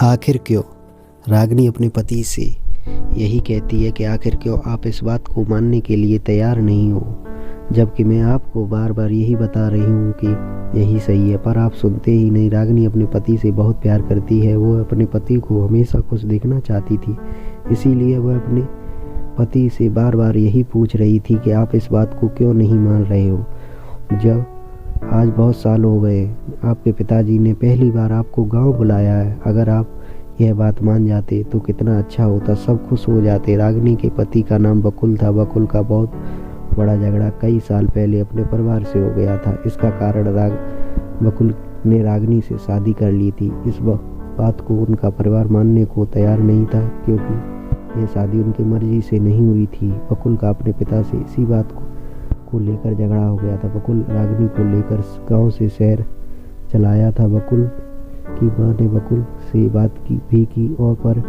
आखिर क्यों? रागिनी अपने पति से यही कहती है कि आखिर क्यों आप इस बात को मानने के लिए तैयार नहीं हो, जबकि मैं आपको बार बार यही बता रही हूँ कि यही सही है, पर आप सुनते ही नहीं। रागिनी अपने पति से बहुत प्यार करती है। वो अपने पति को हमेशा खुश देखना चाहती थी, इसीलिए वह अपने पति से बार बार यही पूछ रही थी कि आप इस बात को क्यों नहीं मान रहे हो। जब आज बहुत साल हो गए, आपके पिताजी ने पहली बार आपको गांव बुलाया है। अगर आप यह बात मान जाते तो कितना अच्छा होता, सब खुश हो जाते। रागिनी के पति का नाम बकुल था। बकुल का बहुत बड़ा झगड़ा कई साल पहले अपने परिवार से हो गया था। इसका कारण बकुल ने रागिनी से शादी कर ली थी। इस बात को उनका परिवार मानने को तैयार नहीं था, क्योंकि यह शादी उनकी मर्जी से नहीं हुई थी। बकुल का अपने पिता से इसी बात को लेकर झगड़ा हो गया था। बकुल रागिनी को लेकर गांव से शहर चलाया था। बकुल की मां ने बकुल से बात की और पर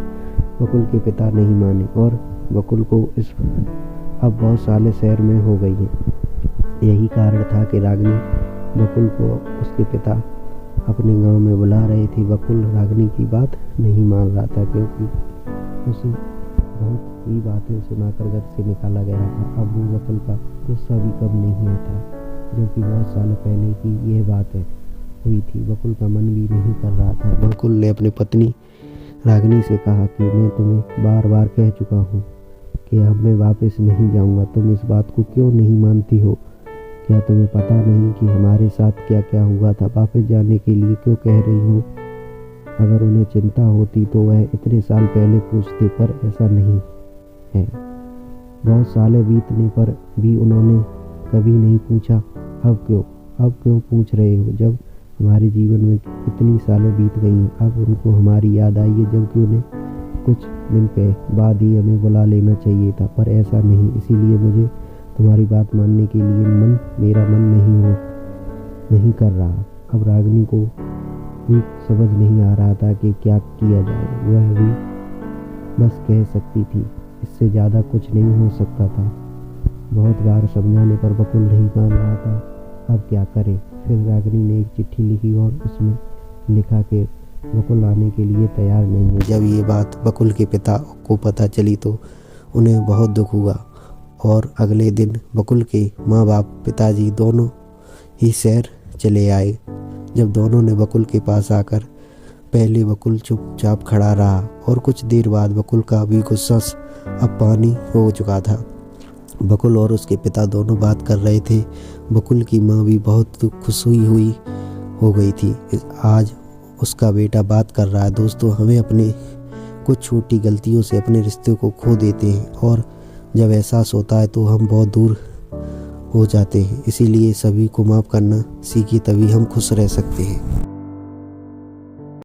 बकुल के पिता नहीं माने और बकुल को इस अब बहुत साले शहर में हो गई है। यही कारण था कि रागिनी बकुल को उसके पिता अपने गांव में बुला रहे थे। बकुल रागिनी की बात नहीं मान रहा था, क्योंकि उसे बहुत ही बातें सुनाकर घर से निकाला गया था। अब वो बकुल का गुस्सा भी कम नहीं था, जबकि बहुत साल पहले की यह बात हुई थी। बकुल का मन भी नहीं कर रहा था। बकुल ने अपनी पत्नी रागिनी से कहा कि मैं तुम्हें बार बार कह चुका हूँ कि अब मैं वापस नहीं जाऊँगा। तुम इस बात को क्यों नहीं मानती हो? क्या तुम्हें पता नहीं कि हमारे साथ क्या क्या हुआ था? वापस जाने के लिए क्यों कह रही हो? अगर उन्हें चिंता होती तो वह इतने साल पहले पूछते, पर ऐसा नहीं है। बहुत साल बीतने पर भी उन्होंने कभी नहीं पूछा। अब क्यों पूछ रहे हो, जब हमारे जीवन में इतनी सालें बीत गई हैं? अब उनको हमारी याद आई है, जबकि उन्हें कुछ दिन बाद ही हमें बुला लेना चाहिए था, पर ऐसा नहीं। इसीलिए मुझे तुम्हारी बात मानने के लिए मेरा मन नहीं कर रहा। अब रागिनी को भी समझ नहीं आ रहा था कि क्या किया जाए। वह भी बस कह सकती थी, इससे ज़्यादा कुछ नहीं हो सकता था। बहुत बार समझाने पर बकुल नहीं मान रहा था। अब क्या करे? फिर रागिनी ने एक चिट्ठी लिखी और उसमें लिखा कि बकुल आने के लिए तैयार नहीं है। जब ये बात बकुल के पिता को पता चली तो उन्हें बहुत दुख हुआ और अगले दिन बकुल के माँ बाप पिताजी दोनों ही शहर चले आए। जब दोनों ने बकुल के पास आकर पहले बकुल चुपचाप खड़ा रहा और कुछ देर बाद बकुल का भी गुस्सा अब पानी हो चुका था। बकुल और उसके पिता दोनों बात कर रहे थे। बकुल की माँ भी बहुत खुश हो गई थी। आज उसका बेटा बात कर रहा है। दोस्तों, हमें अपने कुछ छोटी गलतियों से अपने रिश्ते को खो देते हैं और जब एहसास होता है तो हम बहुत दूर हो जाते हैं। इसीलिए सभी को माफ़ करना सीखिए, तभी हम खुश रह सकते हैं।